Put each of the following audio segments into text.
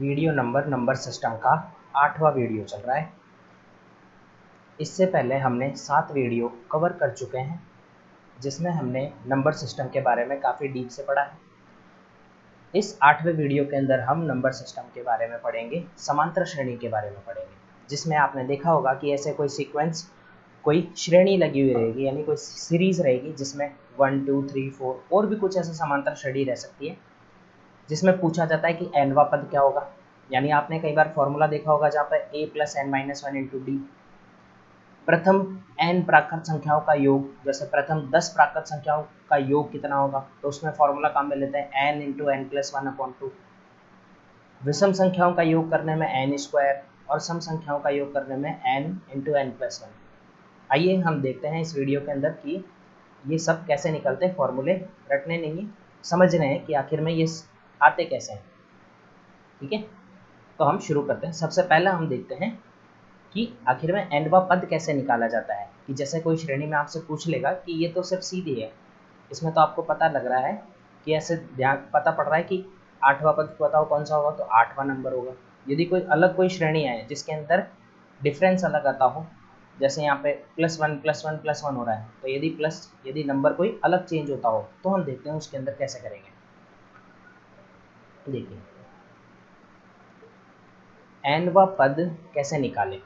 Video number system का 8वां video चल रहा है। इससे पहले हमने 7 वीडियो कवर कर चुके हैं जिसमें हमने नंबर सिस्टम के बारे में काफ़ी डीप से पढ़ा है। इस 8वें वीडियो के अंदर हम नंबर सिस्टम के बारे में पढ़ेंगे, समांतर श्रेणी के बारे में पढ़ेंगे, जिसमें आपने देखा होगा कि ऐसे कोई सीक्वेंस, कोई श्रेणी लगी हुई रहेगी, यानी कोई सीरीज रहेगी जिसमें 1 2 3 4 और भी कुछ ऐसे समांतर श्रेणी रह सकती है, जिसमें पूछा जाता है कि nवां पद क्या होगा। यानी आपने कई बार फॉर्मूला देखा होगा जहाँ पर a + n - 1 × d, प्रथम n प्राकृत संख्याओं का योग, जैसे प्रथम 10 प्राकृत संख्याओं का योग कितना होगा, तो उसमें फॉर्मूला काम में लेते हैं n × n+1/2। विषम संख्याओं का योग करने में n² और सम संख्याओं का योग करने में n × n+1। आइए हम देखते हैं इस वीडियो के अंदर कि ये सब कैसे निकलते हैं। फॉर्मूले रटने नहीं, समझ रहे हैं कि आखिर में ये आते कैसे हैं। ठीक है, तो हम शुरू करते हैं। सबसे पहला हम देखते हैं कि आखिर में nवां पद कैसे निकाला जाता है। कि जैसे कोई श्रेणी में आपसे पूछ लेगा कि ये तो सिर्फ सीधी है, इसमें तो आपको पता लग रहा है कि ऐसे ध्यान पता पड़ रहा है कि 8वां पद बताओ कौन सा होगा, तो 8वां नंबर होगा। यदि कोई अलग कोई श्रेणी है जिसके अंदर डिफरेंस अलग आता हो, जैसे यहाँ पे +1 हो रहा है, तो यदि नंबर कोई अलग चेंज होता हो तो हम देखते हैं उसके अंदर कैसे करेंगे। देखिए nवां पद कैसे निकालें।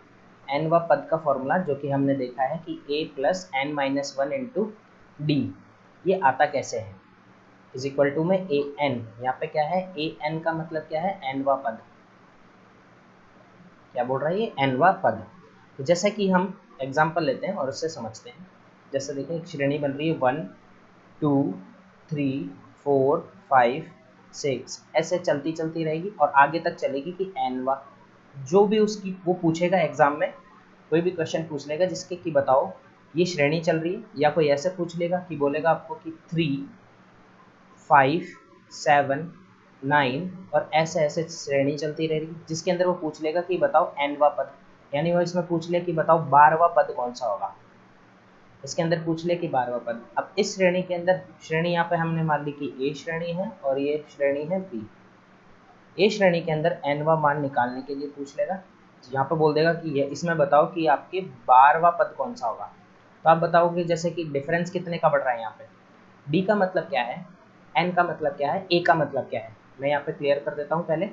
nवां पद का फॉर्मूला जो कि हमने देखा है कि a + n - 1 × d, ये आता कैसे है, = में an। यहाँ पे क्या है, an का मतलब क्या है, nवां पद। क्या बोल रहा है ये, nवां पद। तो जैसे कि हम एग्जाम्पल लेते हैं और उससे समझते हैं। जैसे देखिए एक श्रेणी बन रही है 1 2 3 4 5 6, ऐसे चलती चलती रहेगी और आगे तक चलेगी कि nवां। जो भी उसकी वो पूछेगा एग्जाम में, कोई भी क्वेश्चन पूछ लेगा जिसके कि बताओ ये श्रेणी चल रही है, या कोई ऐसे पूछ लेगा कि बोलेगा आपको कि 3 5 7 9 और ऐसे ऐसे श्रेणी चलती रहेगी, जिसके अंदर वो पूछ लेगा कि बताओ nवां पद। यानी वो इसमें पूछ ले कि बताओ 12वां पद कौन सा होगा, इसके अंदर पूछ ले कि 12वां पद। अब इस श्रेणी के अंदर, श्रेणी यहाँ पे हमने मान ली कि ए श्रेणी है और ये श्रेणी है बी। ए श्रेणी के अंदर nवां मान निकालने के लिए पूछ लेगा, यहाँ पे बोल देगा कि ये इसमें बताओ कि आपके 12वां पद कौन सा होगा। तो आप बताओगे जैसे कि डिफरेंस कितने का बढ़ रहा है यहाँ पे, डी का मतलब क्या है, एन का मतलब क्या है, ए का मतलब क्या है। मैं यहाँ पे क्लियर कर देता हूँ पहले।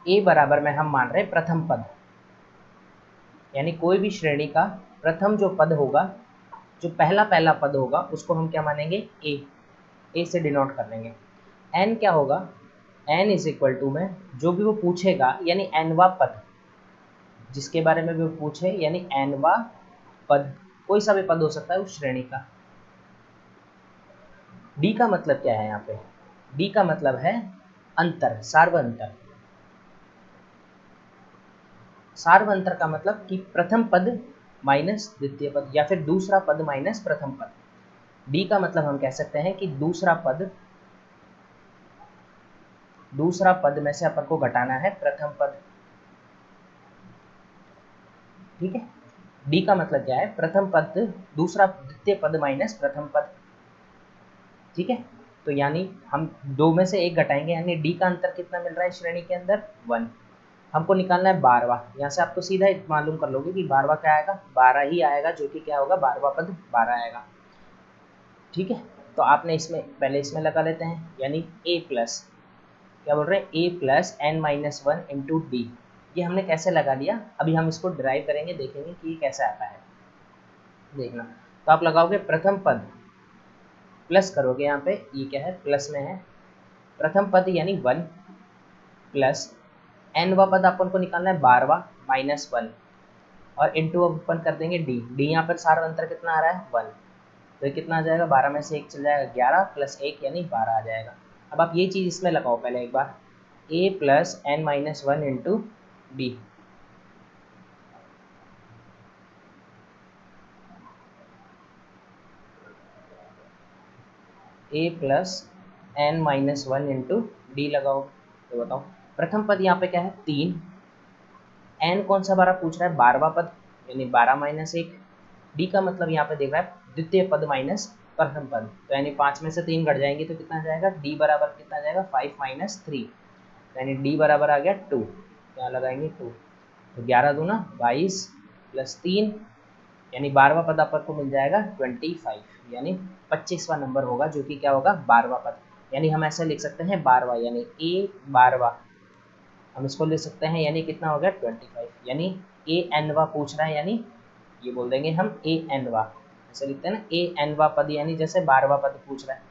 ए बराबर में हम मान रहे हैं प्रथम पद, यानी कोई भी श्रेणी का प्रथम जो पद होगा, जो पहला पद होगा, उसको हम क्या मानेंगे, ए से डिनोट कर लेंगे। एन क्या होगा, n = में जो भी वो पूछेगा, यानी nवां पद जिसके बारे में भी वो पूछे, यानी nवां पद कोई सा भी पद हो सकता है उस श्रेणी का। डी का मतलब क्या है, यहाँ पे डी का मतलब है अंतर, सार्वअंतर। सार्वअंतर का मतलब कि प्रथम पद माइनस द्वितीय पद, या फिर दूसरा पद माइनस प्रथम पद। डी का मतलब हम कह सकते हैं कि दूसरा पद में से अपन को घटाना है प्रथम पद। ठीक है, डी का मतलब क्या है, प्रथम पद दूसरा द्वितीय पद माइनस प्रथम पद। ठीक है, तो यानी हम 2 में से 1 घटाएंगे, यानी डी का अंतर कितना मिल रहा है श्रेणी के अंदर, 1। हमको निकालना है 12वां। यहाँ से आपको सीधा मालूम कर लोगे कि 12वां क्या आएगा, 12 ही आएगा, जो कि क्या होगा, 12वां पद 12 आएगा। ठीक है, तो आपने पहले इसमें लगा लेते हैं, यानी a प्लस, क्या बोल रहे हैं, a + n - 1 × d। ये हमने कैसे लगा लिया, अभी हम इसको डिराइव करेंगे, देखेंगे कि ये कैसे आता है। देखना, तो आप लगाओगे प्रथम पद, प्लस करोगे, यहाँ पे ये क्या है, प्लस में है, प्रथम पद यानी 1 प्लस nवां पद अपन को निकालना है 12वां -1, और इंटू अपन कर देंगे डी यहाँ पर सारा अंतर कितना आ रहा है, 1। तो कितना आ जाएगा, 12 में से 1 चल जाएगा, 11 + 1 यानी 12 आ जाएगा। अब आप ये चीज़ इसमें लगाओ पहले एक बार, a + n - 1 × d। a + n - 1 × d लगाओ, तो बताओ प्रथम पद यहाँ पे क्या है, 3। n कौन सा बारा पूछ रहा है, 12वां पद, यानी 12 - 1। d का मतलब यहाँ पे देख रहा है द्वितीय पद माइनस प्रथम पद, तो यानी 5 में से 3 घट जाएंगे तो कितना आ जाएगा, d बराबर कितना आ जाएगा, 5 - 3। यानी डी बराबर आ गया 2, यहाँ लगाएंगे 2, तो 11 दूना 22 प्लस 3 यानी 12वां पद अपन को मिल जाएगा 25, यानी 25वां नंबर होगा, जो कि क्या होगा 12वां पद। यानी हम ऐसे लिख सकते हैं 12वां, यानी ए 12वां हम इसको लिख सकते हैं, यानी कितना हो गया 25, यानी ए एनवा पूछ रहा है, यानी ये बोल देंगे हम ए एनवा, ऐसे लिखते हैं ना ए एनवा पद, यानी जैसे 12वां पद पूछ रहा है,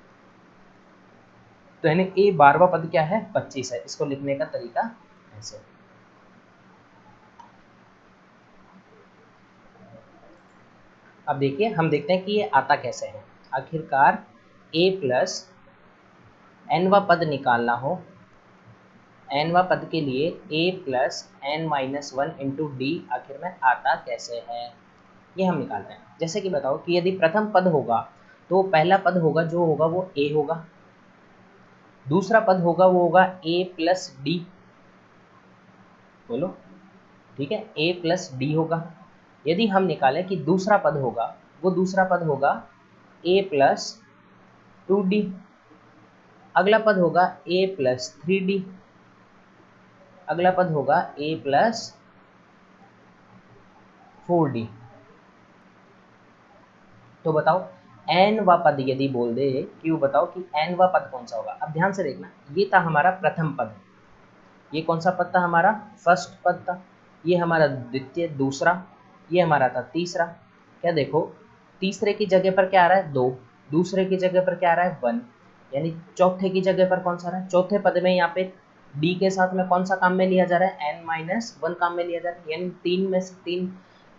तो यानी ए 12वां पद क्या है 25 है। इसको लिखने का तरीका ऐसे। अब देखिए हम देखते हैं कि ये आता कैसे है। आखिरकार a प्लस एनवा पद निकालना हो, एनवा पद के लिए a plus n minus one into d आखिर में आता कैसे है, ये हम निकालते हैं। जैसे कि बताओ कि यदि प्रथम पद होगा तो पहला पद होगा जो होगा वो a होगा, दूसरा पद होगा वो होगा a प्लस डी, बोलो ठीक है, a प्लस डी होगा। यदि हम निकालें कि दूसरा पद होगा, वो दूसरा पद होगा a प्लस 2d, अगला पद होगा a प्लस 3d, अगला पद होगा a प्लस 4d। तो बताओ एन व पद यदि बोल दे कि वो बताओ कि एन व पद कौन सा होगा। अब ध्यान से देखना, ये था हमारा प्रथम पद, ये कौन सा पद था हमारा फर्स्ट पद था, ये हमारा द्वितीय दूसरा, ये हमारा था तीसरा। क्या देखो तीसरे की जगह पर क्या आ रहा है 2, दूसरे की जगह पर क्या आ रहा है 1, यानी चौथे की जगह पर कौन सा आ रहा है, चौथे पद में यहाँ पे डी के साथ में कौन सा काम में लिया जा रहा है n माइनस वन काम में लिया जा रहा है, यानी 3 में से 3,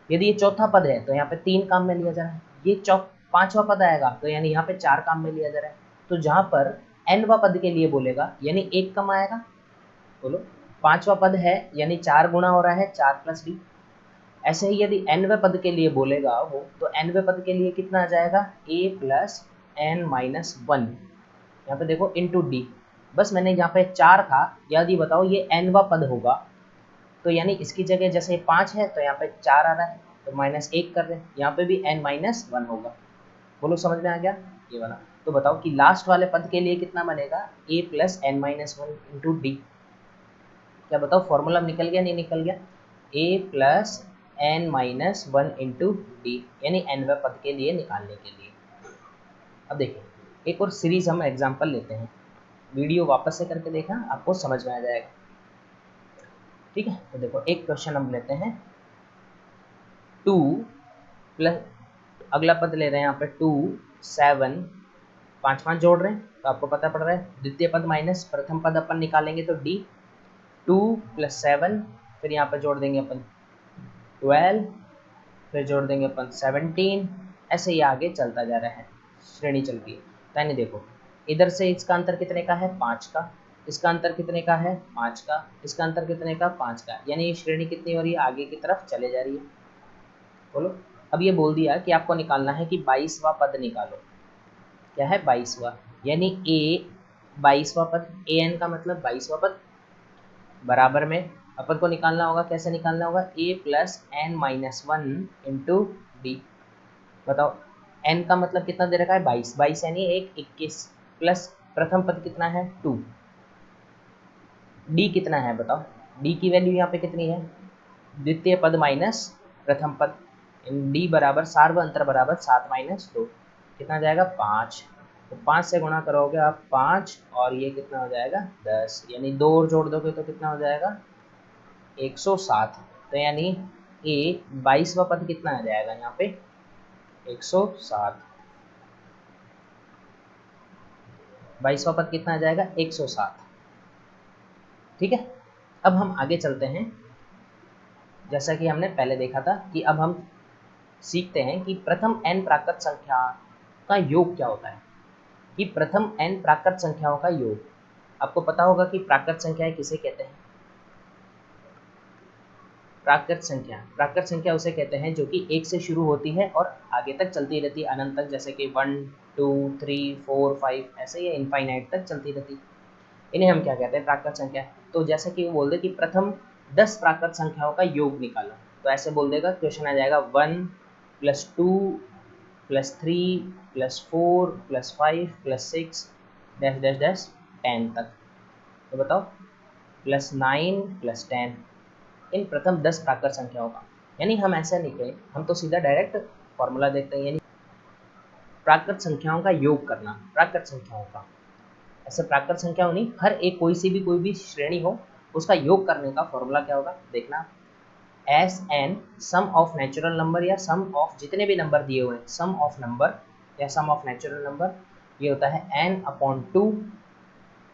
यदि ये चौथा पद है तो यहाँ पे 3 काम में लिया जा रहा है, ये पांचवा पद आएगा तो यानी यहाँ पे 4 काम में लिया जा रहा है। तो जहाँ पर nवा पद के लिए बोलेगा यानी 1 कम आएगा, बोलो पांचवा पद है यानी 4 गुना हो रहा है 4 प्लस डी। ऐसे ही यदि nवें पद के लिए बोलेगा वो, तो nवें पद के लिए कितना आ जाएगा a plus n minus one, यहाँ पे देखो इंटू डी, बस मैंने यहाँ पे 4 था, यदि बताओ ये nवा पद होगा तो यानी इसकी जगह जैसे 5 है तो यहाँ पे 4 आ रहा है तो माइनस 1 कर रहे हैं, यहाँ पे भी n माइनस वन होगा। बोलो समझ में आ गया ये वाला। तो बताओ कि लास्ट वाले पद के लिए कितना बनेगा a plus n minus one into d. क्या बताओ फॉर्मूला निकल गया नहीं निकल गया, a plus n minus one into d, यानी nवें पद के लिए निकालने के लिए। अब देखिए एक और सीरीज हम एग्जांपल लेते हैं, वीडियो वापस से करके देखा आपको समझ में आ जाएगा, ठीक है। तो देखो एक क्वेश्चन हम लेते हैं 2 प्लस, अगला पद ले रहे हैं यहाँ पे 2 7, 5 5 जोड़ रहे हैं तो आपको पता पड़ रहा है द्वितीय पद माइनस प्रथम पद अपन निकालेंगे तो डी, 2 प्लस 7, फिर यहाँ पर जोड़ देंगे अपन 12, फिर जोड़ देंगे अपन 17, ऐसे ही आगे चलता जा रहा है, श्रेणी चलती है। यानी देखो इधर से इसका अंतर कितने का है 5 का, इसका अंतर कितने का है 5 का, इसका अंतर कितने का 5 का, यानी ये श्रेणी कितनी हो रही है आगे की तरफ चले जा रही है। बोलो अब ये बोल दिया कि आपको निकालना है कि 22वां पद निकालो, क्या है 22वां, यानी ए 22वां पद, ए एन का मतलब 22वां पद, बराबर में अपन को निकालना होगा, कैसे निकालना होगा a plus n minus one into d. बताओ n का मतलब कितना दे रखा है 22, 22 यानी 21 प्लस प्रथम पद कितना है 2, d कितना है बताओ, d की वैल्यू यहाँ पे कितनी है, द्वितीय पद माइनस प्रथम पद, d बराबर सार्व अंतर बराबर 7 माइनस 2, कितना जाएगा 5, तो 5 से गुणा करोगे आप 5 और ये कितना हो जाएगा 10, यानी 2 और जोड़ दोगे तो कितना हो जाएगा 107। तो यानी ए 22वां पद कितना आ जाएगा यहाँ पे 107, 22वां पद कितना आ जाएगा 107, ठीक है। अब हम आगे चलते हैं, जैसा कि हमने पहले देखा था कि अब हम सीखते हैं कि प्रथम n प्राकृत संख्या का योग क्या होता है, कि प्रथम n प्राकृत संख्याओं का योग। आपको पता होगा कि प्राकृत संख्याएं किसे कहते हैं, प्राकृत संख्या उसे कहते हैं जो कि 1 से शुरू होती है और आगे तक चलती रहती है अनंत तक, जैसे कि 1 2 3 4 5 ऐसे ही इनफाइनाइट तक चलती रहती है, इन्हें हम क्या कहते हैं प्राकृत संख्या। तो जैसे कि वो बोल दे कि प्रथम 10 प्राकृत संख्याओं का योग निकालो, तो ऐसे बोल देगा क्वेश्चन आ जाएगा 1 plus 2 plus 3 plus 4 plus 5 plus 6 dash dash dash 10 तक। तो बताओ प्लस 9 प्लस 10 इन प्रथम 10 प्राकृत संख्याओं का। यानी हम ऐसा नहीं कहें, हम तो सीधा डायरेक्ट फॉर्मूला देखते हैं, यानी प्राकृत संख्याओं का योग करना, प्राकृत संख्याओं का, ऐसे प्राकृत संख्याओं नहीं, हर एक कोई भी श्रेणी हो उसका योग करने का फॉर्मूला क्या होगा देखना। S n sum of natural number या सम ऑफ जितने भी नंबर दिए हुए हैं, सम ऑफ नंबर या सम ऑफ नेचुरल नंबर, ये होता है एन अपॉन 2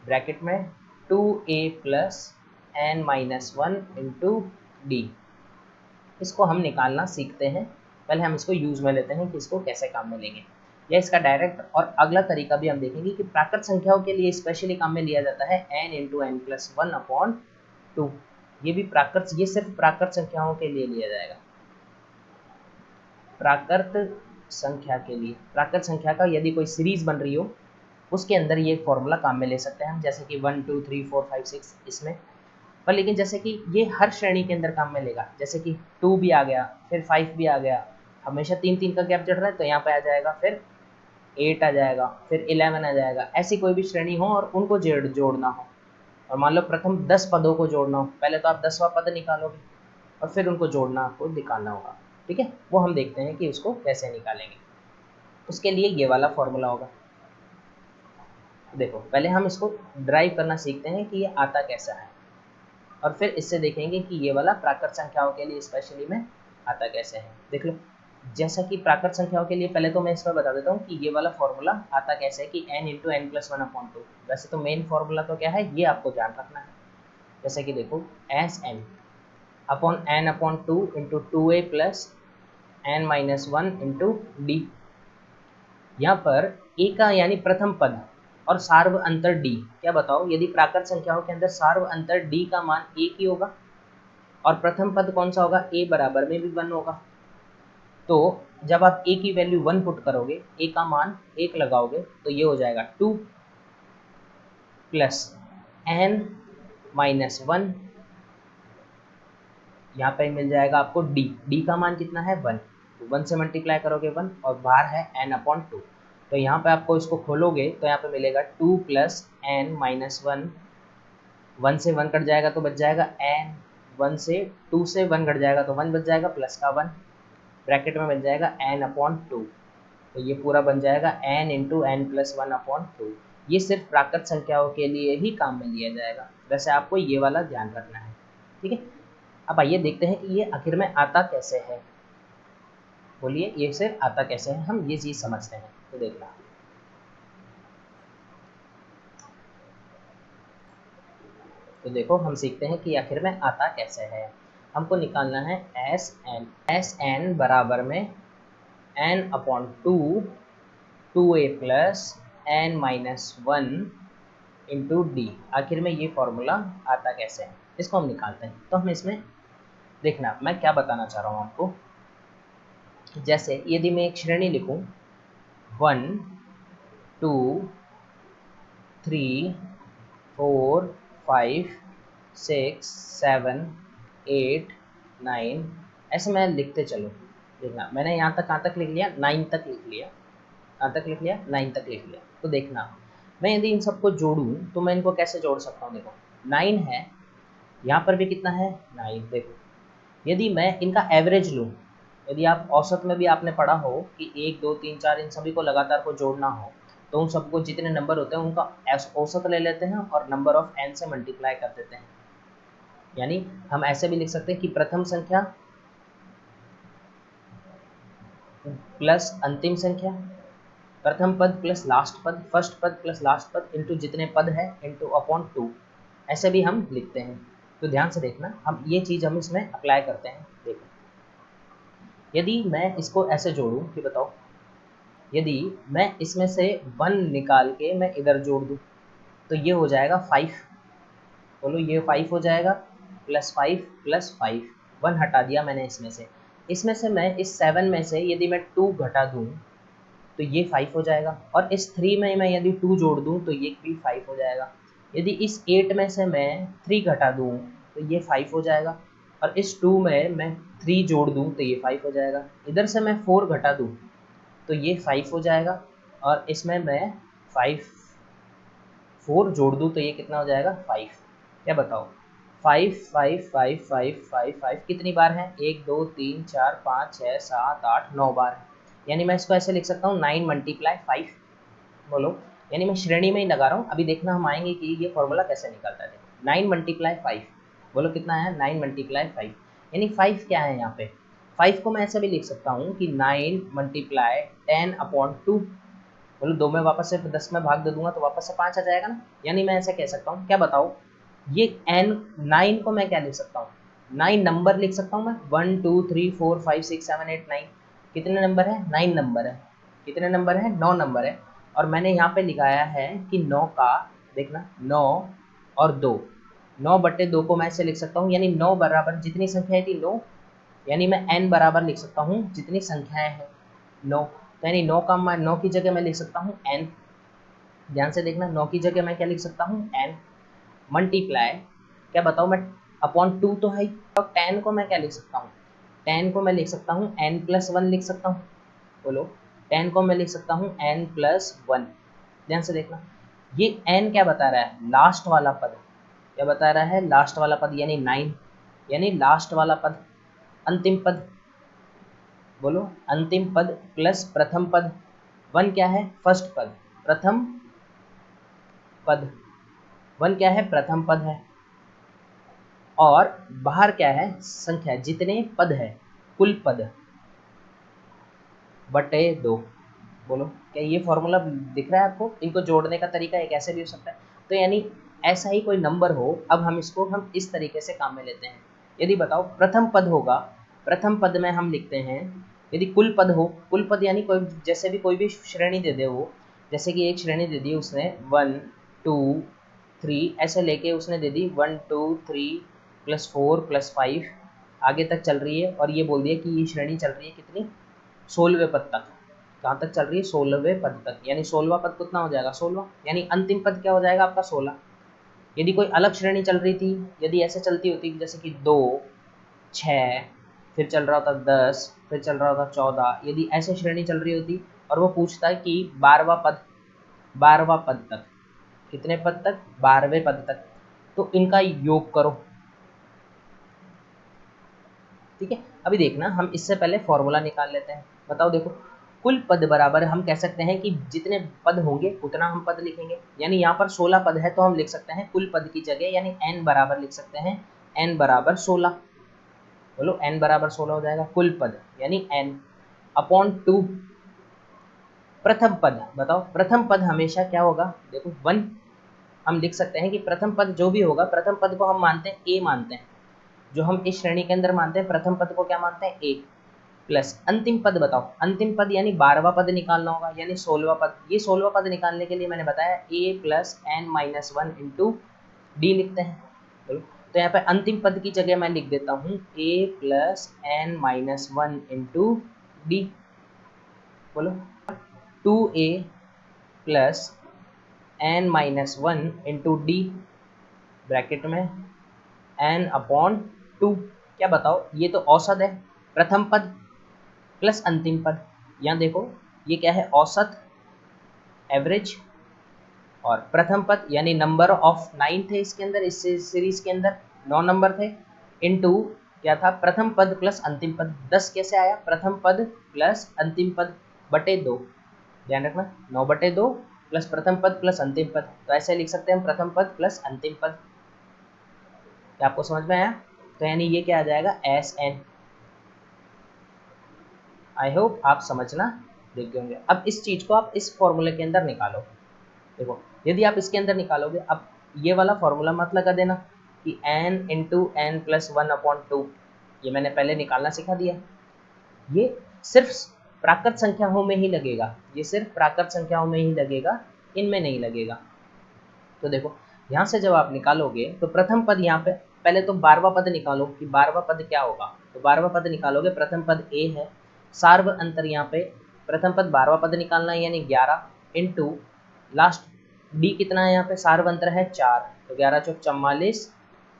ब्रैकेट में 2a plus n minus 1 into d. इसको हम निकालना सीखते हैं, पहले हम इसको यूज़ में लेते हैं कि इसको कैसे काम में लेंगे, या इसका डायरेक्ट और अगला तरीका भी हम देखेंगे कि प्राकृत संख्याओं के लिए स्पेशली काम में लिया जाता है n into n plus 1 upon 2। ये भी प्राकृत, ये सिर्फ प्राकृत संख्याओं के लिए लिया जाएगा, प्राकृत संख्या के लिए। प्राकृत संख्या का यदि कोई सीरीज बन रही हो उसके अंदर ये फॉर्मूला काम में ले सकते हैं हम, जैसे कि 1 2 3 4 5 6 इसमें। पर लेकिन जैसे कि ये हर श्रेणी के अंदर काम में लेगा, जैसे कि 2 भी आ गया, फिर 5 भी आ गया, हमेशा 3 का गैप जड़ रहा है तो यहाँ पे आ जाएगा, फिर 8 आ जाएगा, फिर 11 आ जाएगा। ऐसी कोई भी श्रेणी हो और उनको जोड़ना हो, और मान लो प्रथम 10 पदों को जोड़ना हो, पहले तो आप 10वां पद निकालोगे और फिर उनको जोड़ना आपको निकालना होगा, ठीक है। वो हम देखते हैं कि उसको कैसे निकालेंगे। उसके लिए ये वाला फॉर्मूला होगा। देखो पहले हम इसको ड्राइव करना सीखते हैं कि ये आता कैसा है, और फिर इससे देखेंगे कि ये वाला प्राकृत संख्याओं के लिए स्पेशली में आता कैसे है। देख लो, जैसा कि प्राकृत संख्याओं के लिए पहले तो मैं इसमें बता देता हूँ कि ये वाला फॉर्मूला आता कैसे है कि n into n plus 1 upon 2। वैसे तो मेन फॉर्मूला तो क्या है ये आपको ध्यान रखना है। जैसे कि देखो S n upon n upon 2 into 2a plus n minus 1 into d. यहाँ पर ए का यानी प्रथम पद और सार्व अंतर डी, क्या बताओ, यदि प्राकृत संख्याओं के अंदर सार्व अंतर डी का मान एक ही होगा और प्रथम पद कौन सा होगा, ए बराबर में भी 1 होगा, तो जब आप ए की वैल्यू 1 पुट करोगे, ए का मान 1 लगाओगे, तो ये हो जाएगा 2 प्लस एन माइनस 1, यहाँ पे मिल जाएगा आपको डी का मान कितना है 1, तो 1 से मल्टीप्लाई करोगे 1 और बाहर है n अपॉन 2, तो यहाँ पे आपको इसको खोलोगे तो यहाँ पे मिलेगा 2 प्लस एन माइनस 1, 1 से 1 कट जाएगा तो बच जाएगा n, 1 से 2 से 1 कट जाएगा तो 1 बच जाएगा प्लस का 1, ब्रैकेट में बन जाएगा n अपॉन 2, तो ये पूरा बन जाएगा n into n plus 1 upon 2। ये सिर्फ प्राकृत संख्याओं के लिए ही काम में लिया जाएगा, वैसे आपको ये वाला ध्यान रखना है, ठीक है। अब आइए देखते हैं कि ये आखिर में आता कैसे है। बोलिए ये सिर्फ आता कैसे है, हम ये चीज़ समझते हैं, तो देखना। तो देखो हम सीखते हैं कि आखिर में आता कैसे है। हमको निकालना है एस एन बराबर में n upon 2a plus n minus 1 into d. आखिर में ये फॉर्मूला आता कैसे है, इसको हम निकालते हैं। तो हम इसमें देखना मैं क्या बताना चाह रहा हूँ आपको। जैसे यदि मैं एक श्रेणी लिखूँ 1 2 3 4 5 6 7 8 9, ऐसे मैं लिखते चलो। देखना मैंने यहाँ तक कहाँ तक लिख लिया, 9 तक लिख लिया, कहाँ तक लिख लिया, 9 तक लिख लिया। तो देखना मैं यदि इन सबको जोड़ूँ तो मैं इनको कैसे जोड़ सकता हूँ। देखो 9 है, यहाँ पर भी कितना है 9। देखो यदि मैं इनका एवरेज लूँ, यदि आप औसत में भी आपने पढ़ा हो कि 1 2 3 4 इन सभी को लगातार को जोड़ना हो, तो उन सबको जितने नंबर होते हैं उनका औसत ले लेते हैं और नंबर ऑफ n से मल्टीप्लाई कर देते हैं। यानी हम ऐसे भी लिख सकते हैं कि प्रथम संख्या प्लस अंतिम संख्या, प्रथम पद प्लस लास्ट पद, फर्स्ट पद प्लस लास्ट पद इंटू जितने पद है इंटू अपॉन 2, ऐसे भी हम लिखते हैं। तो ध्यान से देखना, हम ये चीज़ हम इसमें अप्लाई करते हैं। देखो यदि मैं इसको ऐसे जोड़ूं कि बताओ, यदि मैं इसमें से 1 निकाल के मैं इधर जोड़ दूं तो ये हो जाएगा 5। बोलो ये 5 हो जाएगा, प्लस 5 प्लस 5, 1 हटा दिया मैंने इसमें से मैं इस 7 में से यदि मैं 2 घटा दूं तो ये 5 हो जाएगा, और इस 3 में मैं यदि 2 जोड़ दूं तो ये भी 5 हो जाएगा। यदि इस 8 में से मैं 3 घटा दूं तो ये 5 हो जाएगा, और इस 2 में मैं 3 जोड़ दूं तो ये 5 हो जाएगा। इधर से मैं 4 घटा दूं तो ये 5 हो जाएगा, और इसमें मैं 4 जोड़ दूं तो ये कितना हो जाएगा 5। क्या बताओ, 5 कितनी बार है, 1 2 3 4 5 6 7 8 9 बार है। यानी मैं इसको ऐसे लिख सकता हूँ 9 × 5। बोलो, यानी मैं श्रेणी में ही लगा रहा हूँ। अभी देखना हम आएंगे कि ये फॉर्मूला कैसे निकलता है। 9 × 5, बोलो कितना है, 9 × 5, यानी 5 क्या है यहाँ पे। 5 को मैं ऐसे भी लिख सकता हूँ कि 9 × 10/2। बोलो 2 में वापस से 10 में भाग दे दूंगा तो वापस से 5 आ जाएगा ना। यानी मैं ऐसे कह सकता हूँ, क्या बताओ, ये n 9 को मैं क्या लिख सकता हूँ, 9 नंबर लिख सकता हूँ मैं। 1 2 3 4 5 6 7 8 9, कितने नंबर है, 9 नंबर है। कितने नंबर है, 9 नंबर है। और मैंने यहाँ पे लिखाया है कि 9 का, देखना 9 और 2, 9/2 को मैं ऐसे लिख सकता हूँ, यानी 9 बराबर जितनी संख्याएं थी 9, यानी मैं n बराबर लिख सकता हूँ जितनी संख्याएं हैं 9। तो यानी 9 का मैं 9 की जगह मैं लिख सकता हूँ n। ध्यान से देखना, 9 की जगह मैं क्या लिख सकता हूँ, n मल्टीप्लाई, क्या बताओ मैं, अपॉन 2 तो है ही। तो 10 को मैं क्या लिख सकता हूँ, 10 को मैं लिख सकता हूँ n+1 लिख सकता हूँ। बोलो, 10 को मैं लिख सकता हूँ n+1। ध्यान से देखना, ये n क्या बता रहा है, लास्ट वाला पद। क्या बता रहा है, लास्ट वाला पद, यानी 9, यानी लास्ट वाला पद, अंतिम पद। बोलो, अंतिम पद प्लस प्रथम पद। 1 क्या है, फर्स्ट पद, प्रथम पद। 1 क्या है, प्रथम पद है। और बाहर क्या है, संख्या, जितने पद है, कुल पद बटे 2। बोलो, क्या ये फॉर्मूला दिख रहा है आपको। इनको जोड़ने का तरीका एक ऐसे भी हो सकता है। तो यानी ऐसा ही कोई नंबर हो, अब हम इसको हम इस तरीके से काम में लेते हैं। यदि बताओ प्रथम पद होगा, प्रथम पद में हम लिखते हैं, यदि कुल पद हो, कुल पद यानी कोई जैसे भी कोई भी श्रेणी दे दे वो, जैसे कि एक श्रेणी दे दी उसने 1 2 3 ऐसे लेके उसने दे दी 1 2 3 +4 +5 आगे तक चल रही है। और ये बोल दिया कि ये श्रेणी चल रही है कितनी, 16वें पद तक। कहाँ तक चल रही है, 16वें पद तक। यानी 16वां पद कितना हो जाएगा, 16। यानी अंतिम पद क्या हो जाएगा आपका, 16। यदि कोई अलग श्रेणी चल रही थी, यदि ऐसे चलती होती जैसे कि 2 6, फिर चल रहा होता 10, फिर चल रहा होता 14, यदि ऐसे श्रेणी चल रही होती और वो पूछता है कि 12वां पद तक, कितने पद तक, 12वें पद तक, तो इनका योग करो। ठीक है, अभी देखना हम इससे पहले फॉर्मूला निकाल लेते हैं। बताओ, देखो, कुल पद बराबर हम कह सकते हैं कि जितने पद होंगे उतना हम पद लिखेंगे। यानी यहाँ पर 16 पद है तो हम लिख सकते हैं कुल पद की जगह, यानी n बराबर लिख सकते हैं n बराबर 16। बोलो, n बराबर 16 हो जाएगा, कुल पद यानी n अपॉन 2 प्रथम पद। बताओ, प्रथम पद हमेशा क्या होगा, देखो 1। हम लिख सकते हैं कि प्रथम पद जो भी होगा, प्रथम पद को हम मानते हैं a मानते हैं। जो हम इस श्रेणी के अंदर मानते हैं, प्रथम पद को क्या मानते हैं, a। प्लस अंतिम पद। बताओ, अंतिम पद यानी 12वां पद निकालना होगा, यानी 16वां पद। ये 16वां पद निकालने के लिए मैंने बताया a+n-1 इंटू डी लिखते हैं। बोलो, तो यहाँ पे अंतिम पद की जगह मैं लिख देता हूँ a+n-1 इंटू डी। बोलो, 2a plus n-1 into D, bracket में n/2। क्या बताओ, ये तो औसत है, प्रथम पद प्लस अंतिम पद। यहाँ देखो, ये क्या है, औसत, एवरेज। और प्रथम पद यानी नंबर ऑफ 9 थे इसके अंदर, इस सीरीज के अंदर 9 नंबर थे, इनटू क्या था, प्रथम पद प्लस अंतिम पद। 10 कैसे आया, प्रथम पद प्लस अंतिम पद बटे 2। ध्यान रखना, 9/2 प्लस प्रथम पद प्लस अंतिम पद। तो ऐसे लिख सकते हैं प्रथम पद प्लस अंतिम पद। क्या आपको समझ में आया। तो यानी ये क्या आ जाएगा, SN। आई होप आप समझना देख गए होंगे। अब इस चीज़ को आप इस फॉर्मूले के अंदर निकालो। देखो, यदि आप इसके अंदर निकालोगे, अब ये वाला फॉर्मूला मत लगा देना कि n×n+1/2, ये मैंने पहले निकालना सिखा दिया। ये सिर्फ प्राकृत संख्याओं में ही लगेगा, ये सिर्फ प्राकृत संख्याओं में ही लगेगा, इनमें नहीं लगेगा। तो देखो, यहाँ से जब आप निकालोगे तो प्रथम पद, यहाँ पे पहले तो 12वां पद निकालो कि 12वां पद क्या होगा। तो 12वां पद निकालोगे, प्रथम पद a है, सार्व अंतर यहाँ पे प्रथम पद 12वां पद निकालना है, यानी 11 इंटू लास्ट d कितना है, यहाँ पे सार्व अंतर है 4, तो 11 चौक 44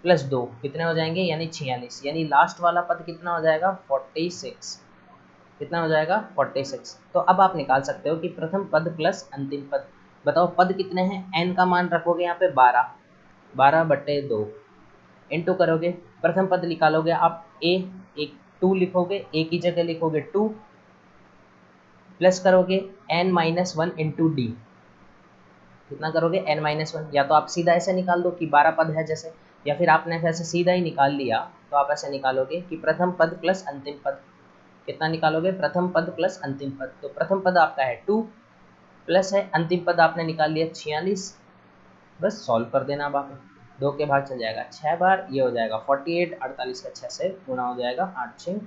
प्लस 2 कितने हो जाएंगे, यानी 46। यानी लास्ट वाला पद कितना हो जाएगा, 46। कितना हो जाएगा, 46। तो अब आप निकाल सकते हो कि प्रथम पद प्लस अंतिम पद। बताओ, पद कितने हैं, n का मान रखोगे यहाँ पे 12, 12/2 इंटू करोगे, प्रथम पद निकालोगे आप a, एक 2 लिखोगे, a की जगह लिखोगे 2 प्लस करोगे n-1 इंटू डी। कितना करोगे n-1, या तो आप सीधा ऐसे निकाल दो कि 12 पद है जैसे, या फिर आपने ऐसे सीधा ही निकाल लिया तो आप ऐसे निकालोगे कि प्रथम पद प्लस अंतिम पद। कितना निकालोगे? प्रथम पद प्लस अंतिम पद। तो प्रथम पद आपका है 2 प्लस है अंतिम पद आपने निकाल लिया 46। बस सॉल्व कर देना। अब आप 2 के भाग चल जाएगा 6 बार, ये हो जाएगा 48, 48 का 6 से गुणा हो जाएगा, 8 6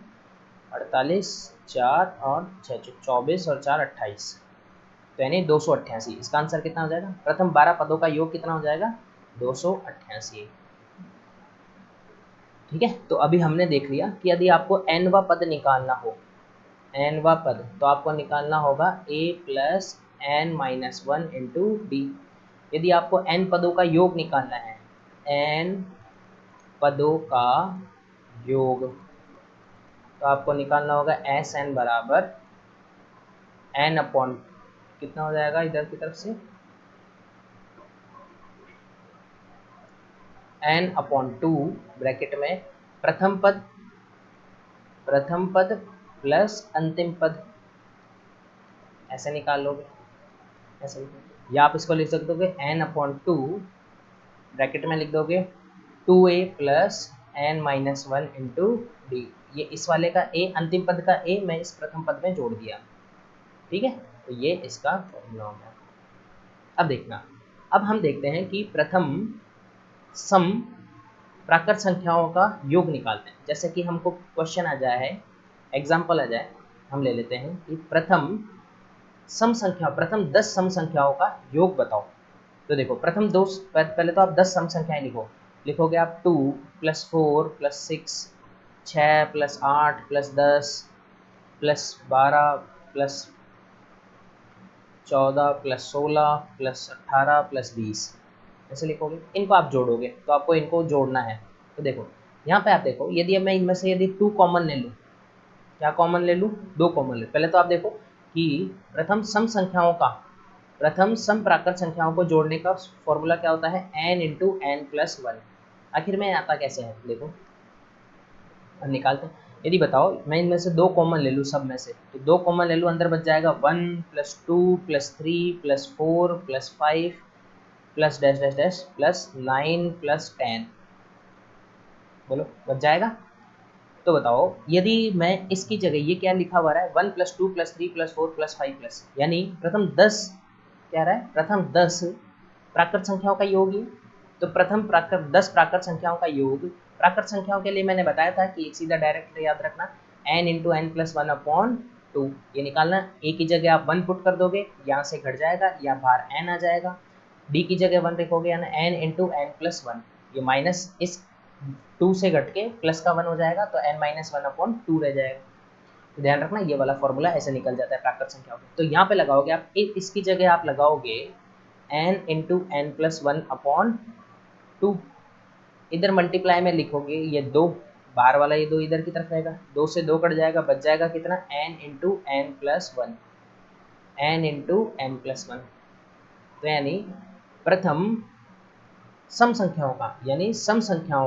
48, 4 और 6 24 और 4 28, तो यानी 288। इसका आंसर कितना हो जाएगा? प्रथम 12 पदों का योग कितना हो जाएगा? 288। ठीक है, तो अभी हमने देख लिया कि यदि आपको nवा पद निकालना हो, nवा पद, तो आपको निकालना होगा a plus n-1 into D. यदि आपको n पदों का योग निकालना है, n पदों का योग, तो आपको निकालना होगा एस एन बराबर n अपॉन, कितना हो जाएगा इधर की तरफ से, n/2 ब्रैकेट में प्रथम पद प्लस अंतिम पद, ऐसे निकाल लोगे, ऐसे। या आप इसको लिख सकते हो n/2 ब्रैकेट में लिख दोगे 2a plus n-1 into D. ये इस वाले का a, अंतिम पद का a मैं इस प्रथम पद में जोड़ दिया। ठीक है, तो ये इसका फॉर्मूला हो गया। अब देखना, अब हम देखते हैं कि प्रथम सम प्राकृत संख्याओं का योग निकालते हैं। जैसे कि हमको क्वेश्चन आ जाए है, एग्जाम्पल आ जाए, हम ले लेते हैं कि प्रथम 10 सम संख्याओं का योग बताओ। तो देखो प्रथम दो, पहले तो आप 10 सम संख्याएं लिखोगे आप 2 + 4 + 6, 6 + 8 + 10 + 12 + 14 + 16 + 18 + 20, ऐसे लिखोगे। इनको आप जोड़ोगे, तो आपको इनको जोड़ना है। तो देखो यहाँ पे आप देखो, यदि मैं इनमें से यदि 2 कॉमन ले लूँ, क्या कॉमन ले लूँ? 2 कॉमन ले। पहले तो आप देखो कि प्रथम सम प्राकृत संख्याओं को जोड़ने का फॉर्मूला क्या होता है? n × n+1। आखिर में आता कैसे है देखो, अब निकालते हैं। यदि बताओ मैं इनमें से 2 कॉमन ले लूँ, सब में से, तो 2 कॉमन ले लूँ, अंदर बच जाएगा 1 + 2 + 3 + 4 + 5 plus dash dash dash plus 9 + 10, बोलो बच जाएगा। तो बताओ यदि मैं इसकी जगह, ये क्या लिखा हुआ है 1 + 2 + 3 + 4 + 5 यानी प्रथम 10, क्या रहा है? प्रथम 10 प्राकृत संख्याओं का योग है। तो प्रथम 10 प्राकृत संख्याओं का योग, प्राकृत संख्याओं के लिए मैंने बताया था कि एक सीधा डायरेक्ट याद रखना, n × n+1/2, ये निकालना। a की जगह आप 1 पुट कर दोगे, यहाँ से घट जाएगा, या बाहर n आ जाएगा। d की जगह 1 लिखोगे, यानी n × n+1, ये माइनस इस 2 से घट के प्लस का 1 हो जाएगा, तो n-1/2 रह जाएगा। तो ध्यान रखना, ये वाला फॉर्मूला ऐसे निकल जाता है प्राकृत संख्याओं का। तो यहाँ पे लगाओगे आप, इसकी जगह आप लगाओगे n × n+1/2, इधर मल्टीप्लाई में लिखोगे ये 2, बाहर वाला ये 2 इधर की तरफ रहेगा, 2 से 2 कट जाएगा, बच जाएगा कितना? n × n+1, n × n+1। तो यानी प्रथम सम संख्याओं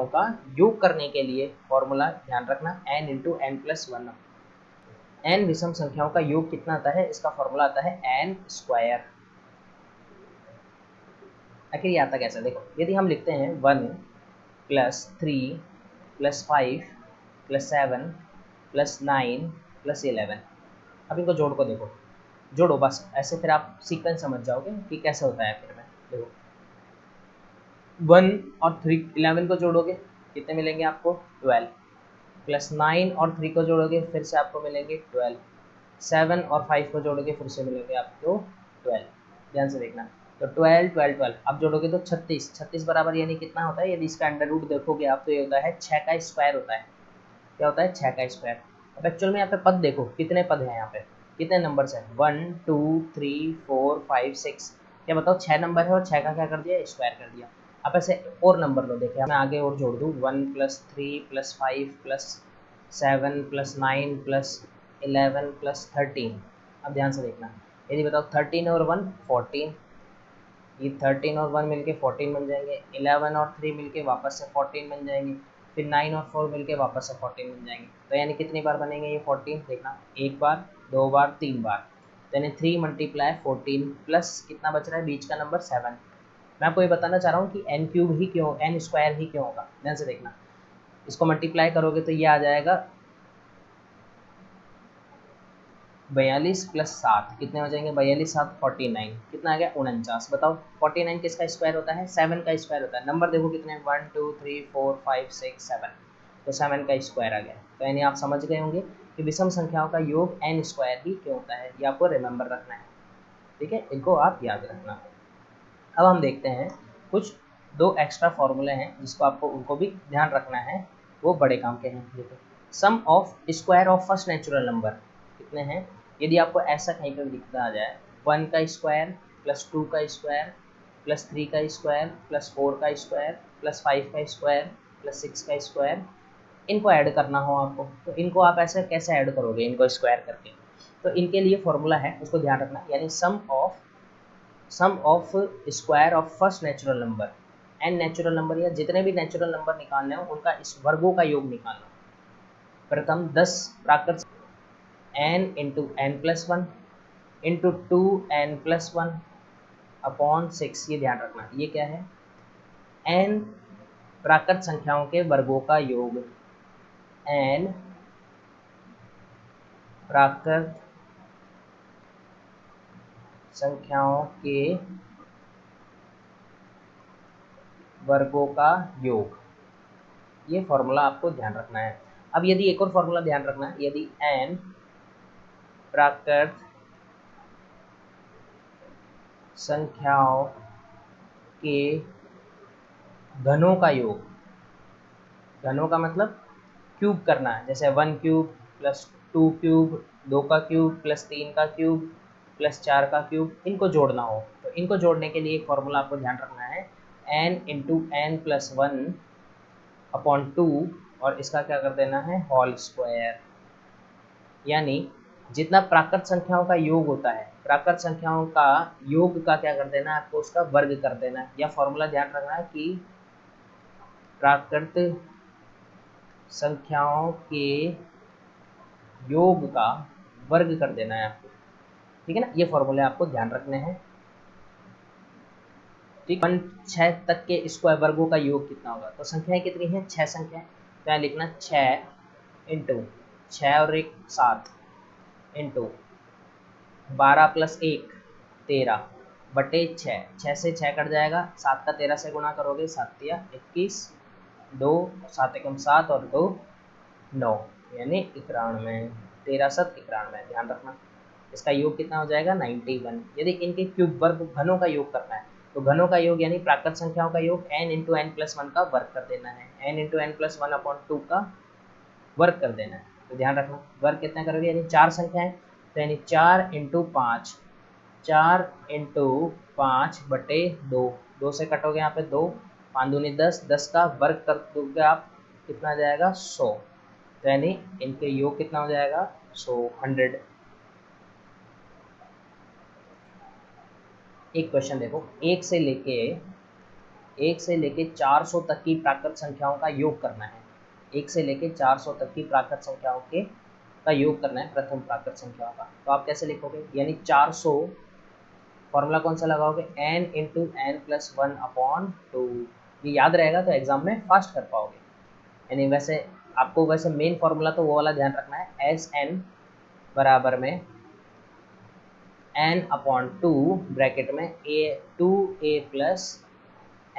का योग करने के लिए फॉर्मूला ध्यान रखना, n × n+1। n विषम संख्याओं का योग कितना आता है? इसका फॉर्मूला आता है n²। आखिर ये आता कैसा? देखो यदि हम लिखते हैं 1 + 3 + 5 + 7 + 9 + 11, अब इनको जोड़ को देखो, जोड़ो बस ऐसे, फिर आप सीक्वेंस समझ जाओगे कि कैसे होता है। फिर में देखो 1 और 3 11 को जोड़ोगे, कितने मिलेंगे आपको? 12 + 9 और 3 को जोड़ोगे, फिर से आपको मिलेंगे 12, 7 और 5 को जोड़ोगे, फिर से मिलेंगे आपको 12। ध्यान से देखना, तो 12 12 12, अब जोड़ोगे तो 36, 36 बराबर यानी कितना होता है? यदि इसका अंडर रूट देखोगे आप, तो ये होता है 6 का स्क्वायर होता है। क्या होता है? 6 का स्क्वायर। अब एक्चुअल में यहाँ पे पद देखो, कितने पद हैं यहाँ पे, कितने नंबर्स हैं? 1 2 3 4 5 6, क्या बताओ? 6 नंबर है और 6 का क्या कर दिया? स्क्वायर कर दिया। आप ऐसे और नंबर लो, देखिए मैं आगे और जोड़ दूँ, 1 + 3 + 5 + 7 + 9 + 11 + 13। अब ध्यान से देखना, यदि बताओ 13 और 1 14, ये 13 और 1 मिलके 14 बन जाएंगे, 11 और 3 मिलके वापस से 14 बन जाएंगे, फिर 9 और 4 मिलके वापस से 14 बन जाएंगे। तो यानी कितनी बार बनेंगे ये 14? देखना, एक बार, दो बार, तीन बार। तो यानी 3 मल्टीप्लाई 14 प्लस कितना बच रहा है बीच का नंबर 7। मैं आपको ये बताना चाह रहा हूँ कि एन क्यूब ही क्यों, एन स्क्वायर ही क्यों होगा। ध्यान से देखना, इसको मल्टीप्लाई करोगे तो ये आ जाएगा 42 प्लस 7 कितने हो जाएंगे, 42 7 49, कितना आ गया 49। बताओ 49 किसका स्क्वायर होता है, 7 का स्क्वायर होता है। नंबर देखो कितने, 1 2 3 4 5 6 7, तो 7 का स्क्वायर आ गया। तो यानी आप समझ गए होंगे कि विषम संख्याओं का योग एन स्क्वायर ही क्यों होता है। ये आपको रिमेंबर रखना है, ठीक है, इनको आप याद रखना। अब हम देखते हैं कुछ दो एक्स्ट्रा फॉर्मूले हैं जिसको आपको उनको भी ध्यान रखना है, वो बड़े काम के हैं। देखो, sum of square of first natural number कितने हैं। यदि आपको ऐसा कहीं पर दिखता आ जाए, 1 का स्क्वायर प्लस 2 का स्क्वायर प्लस 3 का स्क्वायर प्लस 4 का स्क्वायर प्लस 5 का स्क्वायर प्लस 6 का स्क्वायर, इनको ऐड करना हो आपको, तो इनको आप ऐसे कैसे ऐड करोगे, इनको स्क्वायर करके। तो इनके लिए फॉर्मूला है, उसको ध्यान रखना, यानी sum of square of first natural number, N natural number या जितने भी नेचुरल नंबर निकालने हो उनका इस वर्गों का योग निकालना। प्रथम 10 प्राकृत n into n plus one into 2n+1 upon 6, ये ध्यान रखना, ये क्या है, n प्राकृत संख्याओं के वर्गों का योग, n प्राकृत संख्याओं के वर्गों का योग, ये फॉर्मूला आपको ध्यान रखना है। अब यदि एक और फॉर्मूला ध्यान रखना है, यदि n प्राकृत संख्याओं के घनों का योग, घनों का मतलब क्यूब करना है, जैसे 1 क्यूब प्लस 2 क्यूब, 2 का क्यूब प्लस 3 का क्यूब प्लस 4 का क्यूब, इनको जोड़ना हो तो इनको जोड़ने के लिए एक फॉर्मूला आपको ध्यान रखना है, n into n plus one upon 2, और इसका क्या कर देना है, होल स्क्वायर। यानी जितना प्राकृत संख्याओं का योग होता है, प्राकृत संख्याओं का योग का क्या कर देना है आपको, उसका वर्ग कर देना है। यह फॉर्मूला ध्यान रखना है कि प्राकृत संख्याओं के योग का वर्ग कर देना है आपको, ठीक है ना। ये फॉर्मूले आपको ध्यान रखने हैं, ठीक। 1 6 तक के स्क्वायर वर्गों का योग कितना होगा, तो संख्याएं कितनी हैं, 6 संख्याएं, तो यहाँ लिखना 6 इंटू 6 और 1 7 इंटू 12 प्लस 1 13 बटे 6, 6 से 6 कट जाएगा, 7 का 13 से गुणा करोगे, 7 या 21, 2 7 एकम 7 और 2 9, यानी 91, 13 7 91, ध्यान रखना। इसका योग कितना हो जाएगा, 91। यदि इनके क्यूब वर्ग घनों का योग करना है, तो घनों का योग यानी प्राकृत संख्याओं का योग n into n plus one का वर्ग कर देना है, n into n plus one upon 2 का वर्ग कर देना है। तो ध्यान रखना, वर्ग कितना करोगे, यानी 4 संख्याएं, तो यानी 4 इंटू 5, 4 इंटू 5 बटे 2, 2 से कटोगे यहाँ पे 2, 5 दूनी 10, 10 का वर्ग कर दोगे आप, कितना आ जाएगा 100, तो यानी इनके योग कितना हो जाएगा 100 100। एक क्वेश्चन देखो, एक से लेके 400 तक की प्राकृत संख्याओं का योग करना है, 1 से लेके 400 तक की प्राकृत संख्याओं के का योग करना है, प्रथम प्राकृत संख्याओं का। तो आप कैसे लिखोगे, यानी 400 फॉर्मूला कौन सा लगाओगे, n into n plus one upon 2, ये याद रहेगा तो एग्जाम में फास्ट कर पाओगे। यानी वैसे आपको वैसे मेन फॉर्मूला तो वो वाला ध्यान रखना है, एस एन बराबर में n अपॉन 2 ब्रैकेट में a plus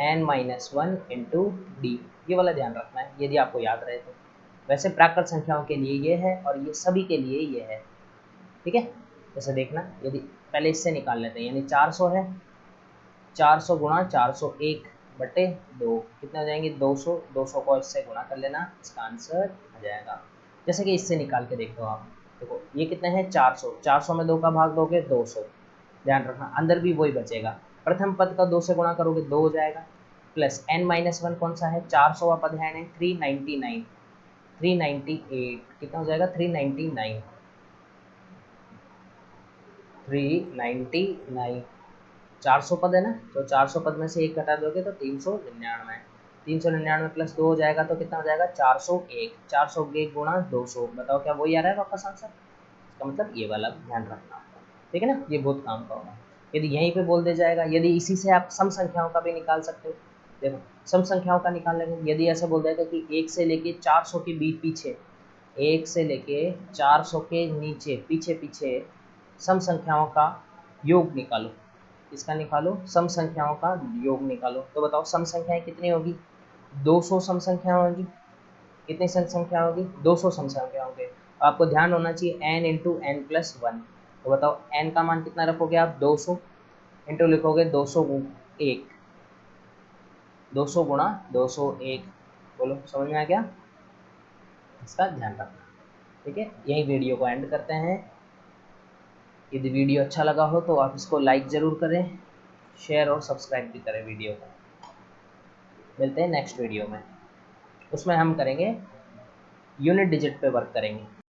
n minus one into D, ये वाला ध्यान रखना है यदि आपको याद रहे तो। वैसे प्राकृत संख्याओं के लिए ये है और ये सभी के लिए ये है, ठीक है। जैसे देखना, यदि पहले इससे निकाल लेते हैं, यानी 400 है, 400 गुणा 401 बटे 2, कितने हो जाएंगे 200, 200 को इससे गुणा कर लेना, इसका आंसर आ जाएगा। जैसे कि इससे निकाल के देखो आप, देखो ये कितने हैं 400, 400 में 2 का भाग दोगे 200, ध्यान रखना अंदर भी वही बचेगा, प्रथम पद का 2 से गुणा करोगे 2 हो जाएगा, प्लस n माइनस वन कौन सा है, 400वां पद है 399, 398, कितना हो जाएगा 399, 399, 400 पद है ना, तो 400 पद में से एक घटा दोगे तो 399। 399 प्लस 2 हो जाएगा तो कितना हो जाएगा 401। 401 गुणा 200, बताओ क्या वही आ रहा है वापस आंसर। इसका मतलब ये वाला ध्यान रखना, ठीक है ना, ये बहुत काम का होगा। यदि यहीं पे बोल दे जाएगा, यदि इसी से आप सम संख्याओं का भी निकाल सकते हो। देखो सम संख्याओं का निकाल लेंगे, यदि ऐसे बोल देगा कि 1 से लेके 400 के बीच पीछे, 1 से लेके 400 के नीचे पीछे पीछे सम संख्याओं का योग निकालो। इसका निकालो, सम संख्याओं का योग निकालो। तो बताओ सम संख्याएं कितनी होगी, 200 सम संख्या होगी। कितनी सम संख्या होगी, 200 सम संख्या होंगे। आपको ध्यान होना चाहिए n into n plus one. तो बताओ n का मान कितना रखोगे आप, 200 इंटू लिखोगे 201, 200 गुणा 201। बोलो समझ में आ गया, इसका ध्यान रखना। ठीक है, यही वीडियो को एंड करते हैं। यदि वीडियो अच्छा लगा हो तो आप इसको लाइक ज़रूर करें, शेयर और सब्सक्राइब भी करें वीडियो को। मिलते हैं नेक्स्ट वीडियो में, उसमें हम करेंगे यूनिट डिजिट पे वर्क करेंगे।